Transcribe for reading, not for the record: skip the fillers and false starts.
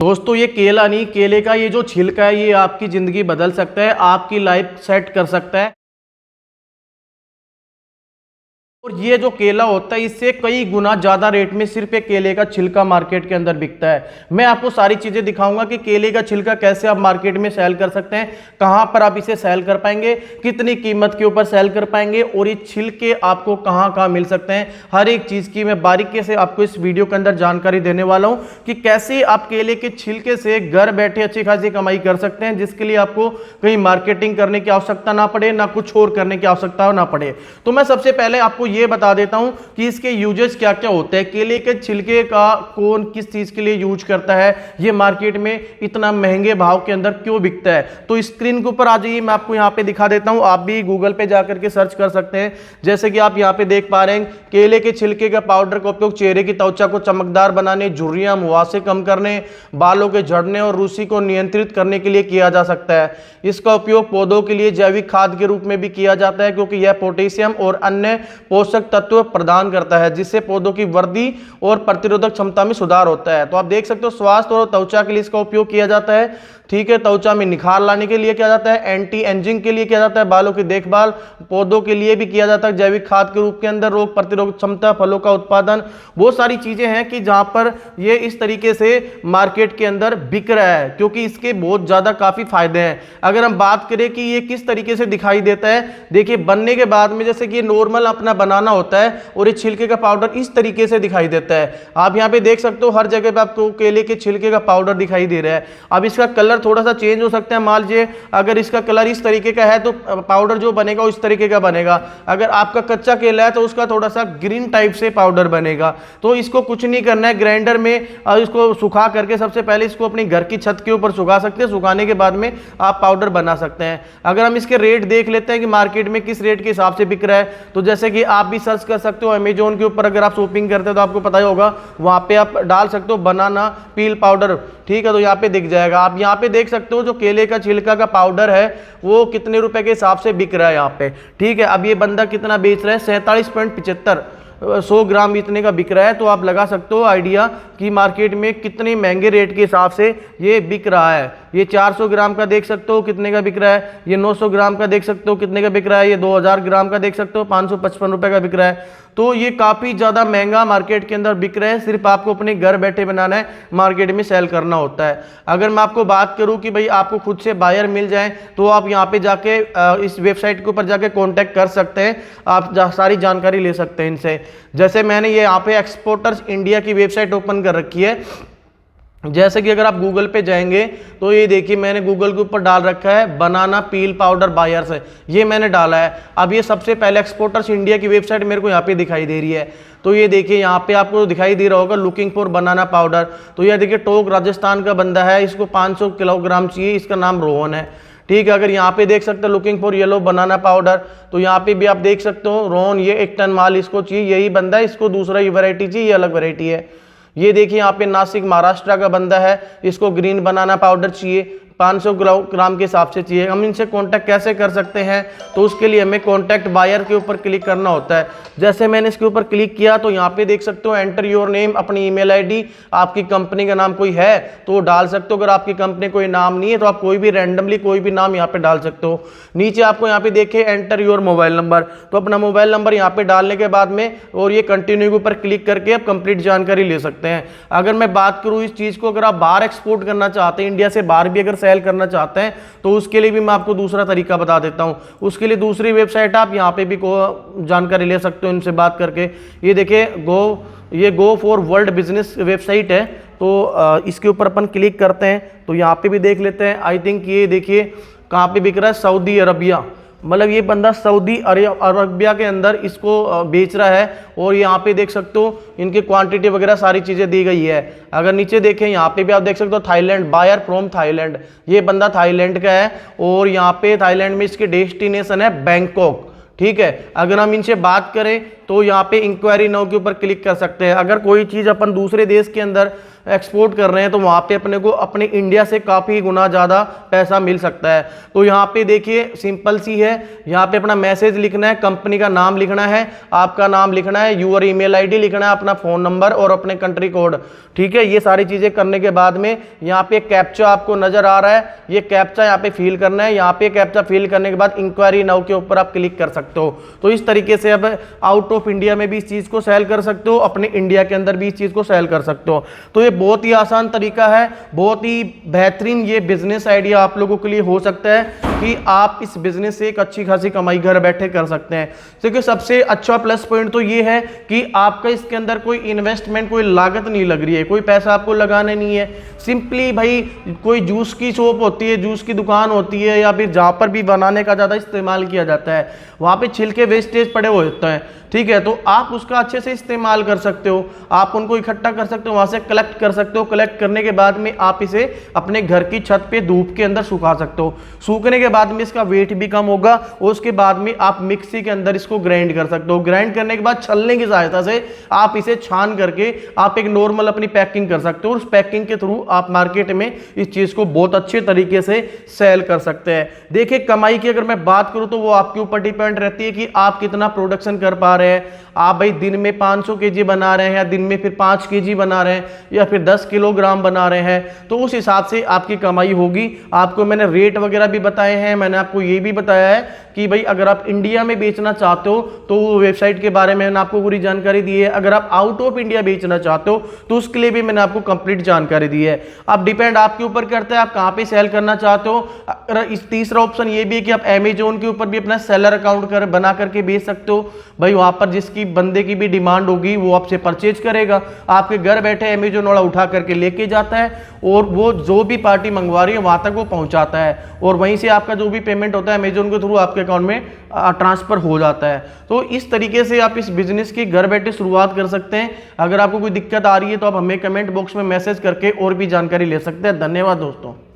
दोस्तों ये केला नहीं, केले का ये जो छिलका है ये आपकी जिंदगी बदल सकता है, आपकी लाइफ सेट कर सकता है। और ये जो केला होता है इससे कई गुना ज्यादा रेट में सिर्फ एक केले का छिलका मार्केट के अंदर बिकता है। मैं आपको सारी चीजें दिखाऊंगा कि केले का छिलका कैसे आप मार्केट में सेल कर सकते हैं, कहां पर आप इसे सेल कर पाएंगे, कितनी कीमत के ऊपर सेल कर पाएंगे और ये छिलके आपको कहां कहां मिल सकते हैं। हर एक चीज की मैं बारीकी से आपको इस वीडियो के अंदर जानकारी देने वाला हूं कि कैसे आप केले के छिलके से घर बैठे अच्छी खासी कमाई कर सकते हैं, जिसके लिए आपको कहीं मार्केटिंग करने की आवश्यकता ना पड़े, ना कुछ और करने की आवश्यकता ना पड़े। तो मैं सबसे पहले आपको ये बता देता हूं कि इसके यूजेस क्या क्या होते हैं, केले के छिलके का कौन किस चीज के लिए यूज करता है, ये मार्केट में इतना महंगे भाव के अंदर क्यों बिकता है। तो स्क्रीन के ऊपर आ जाइए, मैं आपको यहां पे दिखा देता हूं, आप भी गूगल पे जाकर के सर्च कर सकते हैं। जैसे कि आप यहां पे देख पा रहे हैं, केले के छिलके का पाउडर का उपयोग चेहरे की त्वचा को चमकदार बनाने, झुर्रियां मुहासे कम करने, बालों के झड़ने और रूसी को नियंत्रित करने के लिए किया जा सकता है। इसका उपयोग पौधों के लिए जैविक खाद के रूप में भी किया जाता है, क्योंकि यह पोटेशियम और अन्य पोषक तत्व प्रदान करता है, जिससे पौधों की वृद्धि और प्रतिरोधक क्षमता में सुधार होता है। तो आप देख सकते हो स्वास्थ्य और त्वचा के लिए इसका उपयोग किया जाता है। ठीक है, त्वचा में निखार लाने के लिए किया जाता है, एंटी एजिंग के लिए किया जाता है, बालों की देखभाल, पौधों के लिए भी किया जाता है जैविक खाद के रूप के अंदर, रोग प्रतिरोधक क्षमता, फलों का उत्पादन, बहुत सारी चीजें हैं कि जहां पर ये इस तरीके से मार्केट के अंदर बिक रहा है, क्योंकि इसके बहुत ज्यादा काफी फायदे हैं। अगर हम बात करें कि ये किस तरीके से दिखाई देता है, देखिए बनने के बाद में जैसे कि नॉर्मल अपना बनाना होता है और ये छिलके का पाउडर इस तरीके से दिखाई देता है। आप यहाँ पे देख सकते हो हर जगह पे आपको केले के छिलके का पाउडर दिखाई दे रहा है। अब इसका कलर थोड़ा सा चेंज हो सकता है, मान लीजिए अगर इसका कलर इस तरीके का है तो पाउडर जो बनेगा इस तरीके का बनेगा, अगर आपका कच्चा केला है तो उसका थोड़ा सा ग्रीन टाइप से पाउडर बनेगा। तो इसको कुछ नहीं करना है, ग्राइंडर में इसको सुखा करके सबसे पहले इसको अपनी घर की छत के ऊपर सुखा सकते हैं, सुखाने के बाद में आप पाउडर बना सकते हैं। अगर हम इसके रेट देख लेते हैं कि मार्केट में किस रेट के हिसाब से बिक रहा है, तो जैसे कि आप भी सर्च कर सकते हो अमेजोन के ऊपर, अगर आप शॉपिंग करते हो तो आपको पता ही होगा, वहां पे आप डाल सकते हो बनाना पील पाउडर। ठीक है, तो यहाँ पे दिख जाएगा। आप यहाँ पे देख सकते हो जो केले का छिलका का पाउडर है वो कितने रुपए के हिसाब से बिक रहा है यहाँ पे। ठीक है, अब ये बंदा कितना बेच रहा है, 47.75 100 ग्राम इतने का बिक रहा है। तो आप लगा सकते हो आइडिया कि मार्केट में कितने महंगे रेट के हिसाब से ये बिक रहा है। ये 400 ग्राम का देख सकते हो कितने का बिक रहा है, ये 900 ग्राम का देख सकते हो कितने का बिक रहा है, ये 2000 ग्राम का देख सकते हो 555 रुपए का बिक रहा है। तो ये काफ़ी ज़्यादा महंगा मार्केट के अंदर बिक रहा है, सिर्फ आपको अपने घर बैठे बनाना है, मार्केट में सेल करना होता है। अगर मैं आपको बात करूं कि भाई आपको खुद से बायर मिल जाए तो आप यहाँ पे जाके इस वेबसाइट के ऊपर जाके कांटेक्ट कर सकते हैं, आप सारी जानकारी ले सकते हैं इनसे। जैसे मैंने ये यहाँ पे एक्सपोर्टर्स इंडिया की वेबसाइट ओपन कर रखी है। जैसे कि अगर आप गूगल पे जाएंगे तो ये देखिए मैंने गूगल के ऊपर डाल रखा है बनाना पील पाउडर बायर्स है, ये मैंने डाला है। अब ये सबसे पहले एक्सपोर्टर्स इंडिया की वेबसाइट मेरे को यहाँ पे दिखाई दे रही है। तो ये देखिए यहाँ पे आपको दिखाई दे रहा होगा लुकिंग फॉर बनाना पाउडर। तो ये देखिए टोक राजस्थान का बंदा है, इसको 500 किलोग्राम चाहिए, इसका नाम रोहन है। ठीक है, अगर यहाँ पे देख सकते हो looking for yellow banana powder, तो यहाँ पे भी आप देख सकते हो रोहन, ये 1 टन माल इसको चाहिए, यही बंदा है, इसको दूसरा ये वैरायटी चाहिए, ये अलग वैरायटी है। ये देखिए यहाँ पे नासिक महाराष्ट्र का बंदा है, इसको ग्रीन बनाना पाउडर चाहिए, 500 ग्राम के हिसाब से चाहिए। हम इनसे कांटेक्ट कैसे कर सकते हैं, तो उसके लिए हमें कांटेक्ट बायर के ऊपर क्लिक करना होता है। जैसे मैंने इसके ऊपर क्लिक किया तो यहाँ पे देख सकते हो एंटर योर नेम, अपनी ईमेल आईडी, आपकी कंपनी का नाम कोई है तो डाल सकते हो। अगर आपकी कंपनी कोई नाम नहीं है तो आप कोई भी रैंडमली कोई भी नाम यहाँ पे डाल सकते हो। नीचे आपको यहाँ पे देखे एंटर योर मोबाइल नंबर, तो अपना मोबाइल नंबर यहाँ पे डालने के बाद में और ये कंटिन्यू के ऊपर क्लिक करके आप कंप्लीट जानकारी ले सकते हैं। अगर मैं बात करूँ इस चीज को, अगर आप बाहर एक्सपोर्ट करना चाहते हैं, इंडिया से बाहर भी अगर सेल करना चाहते हैं, तो उसके लिए भी मैं आपको दूसरा तरीका बता देता हूं। उसके लिए दूसरी वेबसाइट आप यहां पे भी जानकारी ले सकते हो इनसे बात करके। ये देखिए go for world business website है, तो इसके ऊपर अपन क्लिक करते हैं तो यहां पे भी देख लेते हैं। आई थिंक ये देखिए कहां पे बिक रहा है, सऊदी अरबिया, मतलब ये बंदा सऊदी अरबिया के अंदर इसको बेच रहा है। और यहाँ पे देख सकते हो इनकी क्वांटिटी वगैरह सारी चीज़ें दी गई है। अगर नीचे देखें यहाँ पे भी आप देख सकते हो थाईलैंड, बायर फ्रॉम थाईलैंड, ये बंदा थाईलैंड का है और यहाँ पे थाईलैंड में इसके डेस्टिनेशन है बैंकॉक। ठीक है, अगर हम इनसे बात करें तो यहाँ पे इंक्वायरी नाउ के ऊपर क्लिक कर सकते हैं। अगर कोई चीज़ अपन दूसरे देश के अंदर एक्सपोर्ट कर रहे हैं तो वहाँ पे अपने को अपने इंडिया से काफ़ी गुना ज़्यादा पैसा मिल सकता है। तो यहाँ पे देखिए सिंपल सी है, यहाँ पे अपना मैसेज लिखना है, कंपनी का नाम लिखना है, आपका नाम लिखना है, यूर ईमेल आईडी लिखना है, अपना फ़ोन नंबर और अपने कंट्री कोड। ठीक है, ये सारी चीज़ें करने के बाद में यहाँ पे कैप्चा आपको नज़र आ रहा है, ये कैप्चा यहाँ पे फिल करना है। यहाँ पे कैप्चा फिल करने के बाद इंक्वायरी नाउ के ऊपर आप क्लिक कर सकते हो। तो इस तरीके से अब आउट ऑफ इंडिया में भी इस चीज़ को सेल कर सकते हो, अपने इंडिया के अंदर भी इस चीज़ को सेल कर सकते हो। तो ये बहुत ही आसान तरीका है, बहुत ही बेहतरीन ये बिजनेस आइडिया आप लोगों के लिए हो सकता है कि आप इस बिजनेस से एक अच्छी खासी कमाई घर बैठे कर सकते हैं। क्योंकि सबसे अच्छा प्लस पॉइंट तो ये है कि आपका इसके अंदर कोई इन्वेस्टमेंट, कोई लागत नहीं लग रही है, कोई पैसा आपको लगाना नहीं है। सिंपली भाई कोई जूस की शॉप होती है, जूस की दुकान होती है, या फिर जहाँ पर भी बनाने का ज़्यादा इस्तेमाल किया जाता है वहाँ पे छिलके वेस्टेज पड़े हुए होते हैं। ठीक है, तो आप उसका अच्छे से इस्तेमाल कर सकते हो, आप उनको इकट्ठा कर सकते हो, वहाँ से कलेक्ट कर सकते हो। कलेक्ट करने के बाद में आप इसे अपने घर की छत पे धूप के अंदर सुखा सकते हो। सूखने के बाद में इसका वेट भी कम होगा और उसके बाद में आप मिक्सी के अंदर इसको ग्राइंड कर सकते हो। ग्राइंड करने के बाद छलने की सहायता से आप इसे छान करके आप एक नॉर्मल अपनी पैकिंग कर सकते हो। उस पैकिंग के थ्रू आप मार्केट में इस चीज़ को बहुत अच्छे तरीके से सेल कर सकते हैं। देखिए कमाई की अगर मैं बात करूँ तो वो आपके ऊपर डिपेंड रहती है कि आप कितना प्रोडक्शन कर पा रहे हैं। आप भाई दिन में 500 केजी बना रहे हैं या दिन में फिर 5 केजी बना रहे हैं या फिर 10 किलोग्राम बना रहे हैं, तो उस हिसाब से आपकी कमाई होगी। आपको मैंने रेट वगैरह भी बताए हैं, मैंने आपको ये भी बताया है कि भाई अगर आप इंडिया में बेचना चाहते हो तो वेबसाइट के बारे में मैंने आपको पूरी जानकारी दी है। अगर आप आउट ऑफ इंडिया बेचना चाहते हो तो उसके लिए भी मैंने आपको कंप्लीट जानकारी दी है। अब डिपेंड आपके ऊपर करता है आप कहाँ पे सेल करना चाहते हो। इस तीसरा ऑप्शन ये भी है कि आप अमेजोन के ऊपर भी अपना सेलर अकाउंट बना करके बेच सकते हो। भाई वहां पर जिसकी बंदे की भी डिमांड होगी वो आपसे परचेज करेगा, आपके घर बैठे अमेजोन वाला उठा करके लेके जाता है और वो जो भी पार्टी मंगवा रही है वहां तक वो पहुंचाता है और वहीं से आपका जो भी पेमेंट होता है अमेजोन के थ्रू आपके अकाउंट में ट्रांसफर हो जाता है। तो इस तरीके से आप इस बिजनेस की घर बैठे शुरुआत कर सकते हैं। अगर आपको कोई दिक्कत आ रही है तो आप हमें कमेंट बॉक्स में मैसेज करके और भी जानकारी ले सकते हैं। धन्यवाद दोस्तों।